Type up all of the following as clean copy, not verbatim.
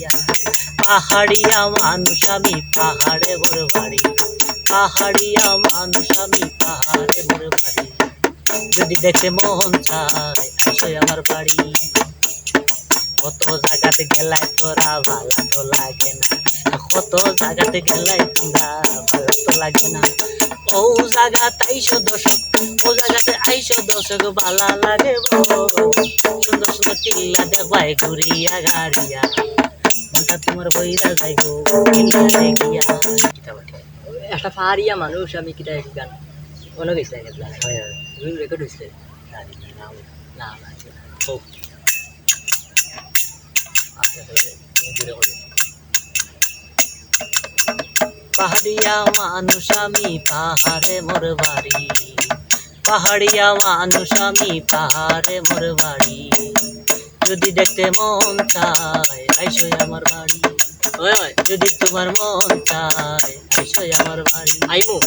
দেখিয়া। পাহাড়িয়া মানুষ আমি পাহাড়ে মোর বাড়ি, পাহাড়িয়া মানুষ আমি পাহাড়ে মোর বাড়ি। যদি দেখতে মন চায় আসো আমার বাড়ি। কত জায়গাতে গেলাই তোরা ভালো তো লাগে না, কত জায়গাতে গেলাই তোরা ভালো তো লাগে না। ও জায়গাত আইসো দর্শক, ও জায়গাতে আইসো দর্শক ভালো লাগে। সুন্দর সুন্দর টিল্লা দেখবাই ঘুরিয়া গাড়িয়া, মনটা তোমার বইরা যাইব টিল্লা দেখিয়া। একটা পাহাড়িয়া মানুষ আমি কিটা গান মনে গেছে রেকর্ড হয়েছে না না হোক পাহাড়িয়া মানুষ আমি পাহাড়ে মোর বাড়ি, পাহাড়িয়া মানুষ আমি পাহাড়ে মোর বাড়ি। যদি দেখতে মন চায় আইসো আমার বাড়ি, যদি তোমার মন চায় আইসো আমার বাড়ি। আইমু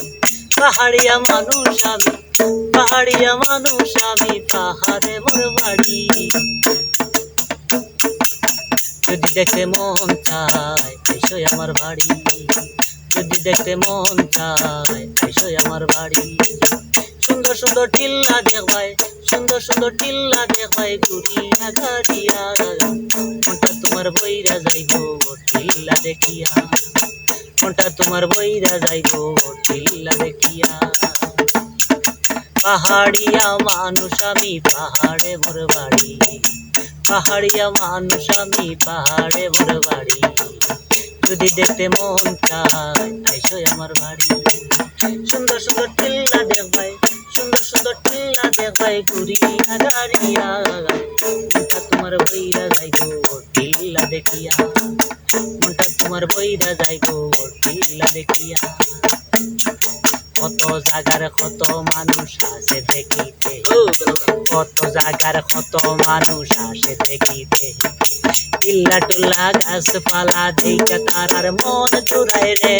পাহাড়িয়া মানুষ আমি, পাহাড়িয়া মানুষ আমি পাহাড়ে মোর বাড়ি। যদি দেখতে মন চায় আইসো আমার বাড়ি, যদি দেখতে মন চায় আইসো আমার বাড়ি। সুন্দর সুন্দর টিল্লা দেখবাই, সুন্দর সুন্দর টিল্লা দেখবাই ঘুরিয়া গাড়িয়া, মনটা তোমার বইরা যাইব টিল্লা দেখিয়া, মনটা তোমার বইরা যাইব টিল্লা দেখিয়া। পাহাড়িয়া মানুষ আমি পাহাড়ে মোর বাড়ি, পাহাড়িয়া মানুষ আমি পাহাড়ে মোর বাড়ি। যদি দেখতে মন চায় আইসো আমার বাড়ি। সুন্দর সুন্দর টিল্লা দেখবাই, সুন্দর সুন্দর টিল্লা দেখবাই ঘুরিয়া গাড়িয়া, মনটা তোমার বইরা যাইব টিল্লা দেখিয়া, মনটা তোমার বইরা যাইব টিল্লা দেখিয়া। কত জায়গার কত মানুষ আসে দেখিতে, কত জায়গার কত মানুষ আসে দেখিতে। টিল্লা টুল্লা গাছপালা দেখা তারার মন জুড়াই রে।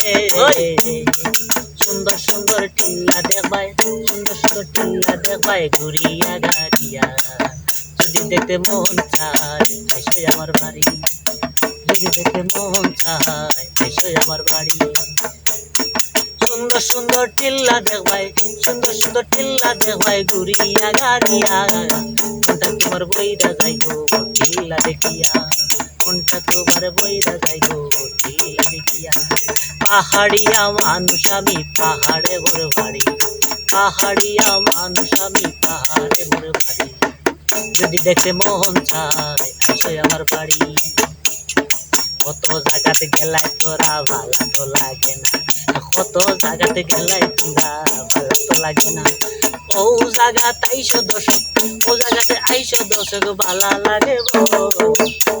সুন্দর সুন্দর টিল্লা দেখবাই, সুন্দর সুন্দর টিল্লা দেখবাই ঘুরিয়া গাড়িয়া। যদি দেখতে মন চায় আইসো আমার বাড়ি, যদি দেখতে মন চায় আইসো আমার বাড়ি। সুন্দর সুন্দর টিল্লা দেখবাই, সুন্দর সুন্দর টিল্লা দেখবাই ঘুরিয়া গাড়িয়া, মনটা তোমার বইরা যাইব টিল্লা দেখিয়া, মনটা তোমার বইরা যাইব টিল্লা দেখিয়া। পাহাড়িয়া মানুষ আমি পাহাড়ে মোর বাড়ি, পাহাড়িয়া মানুষ আমি পাহাড়ে মোর বাড়ি। যদি দেখতে মন চায় আসো আমার বাড়ি। কত জায়গাতে গেলাই তোরা ভালো তো লাগে না, কত জায়গাতে গেলাই তোরা ভালো তো লাগে না। ও জায়গাত আইসো দর্শক, ও জায়গাতে আইসো দর্শক ভালো লাগে।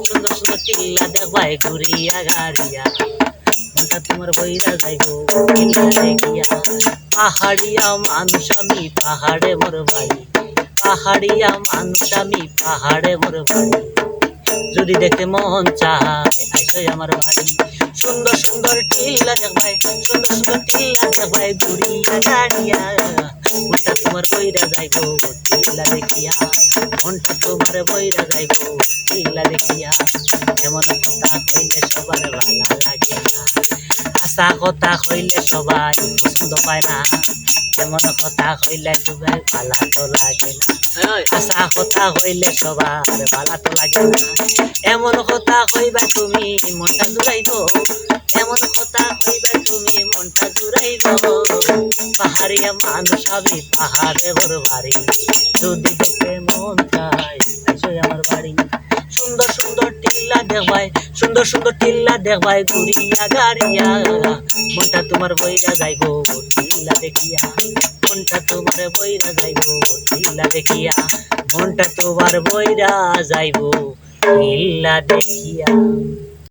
সুন্দর সুন্দর টিল্লা দেখবাই ঘুরিয়া গাড়িয়া, মনটা তোমার বইরা যাইব টিল্লা দেখিয়া। পাহাড়িয়া মানুষ আমি পাহাড়ে মোর বাড়ি, পাহাড়িয়া মানুষ আমি পাহাড়ে মোর বাড়ি। যদি দেখতে মন চায় আইসো আমার বাড়ি। সুন্দর সুন্দর টিল্লা দেখবাই, সুন্দর সুন্দর টিল্লা দেখবাই ঘুরিয়া গাড়িয়া, মনটা তোমার বইরা যাইব টিল্লা দেখিয়া, মনটা তোমার বইরা যাইব টিল্লা দেখিয়া। এমন কথা কইলে সবার ভালো লাগে না, আশা কথা কইলে সবাই পছন্দ পায় না। এমন কথা কইলে সবাই ভালো তো লাগে না, আশা কথা কইলে সবার ভালো তো লাগে না। এমন কথা কইবা তুমি মনটা জুড়াইব, এমন কথা কইবা তুমি মনটা জুড়াইব। পাহাড়িয়া মানুষ আমি পাহাড়ে মোর বাড়ি, যদি দেখতে মন চায় আইসো আমার বাড়ি। সুন্দর সুন্দর টিল্লা দেখবাই, সুন্দর সুন্দর টিল্লা দেখবাই ঘুরিয়া গাড়িয়া, মনটা তোমার বইরা যাইব টিল্লা দেখিয়া, মনটা তোমার বইরা যাইব টিল্লা দেখিয়া, মনটা তোমার বইরা যাইব টিল্লা দেখিয়া।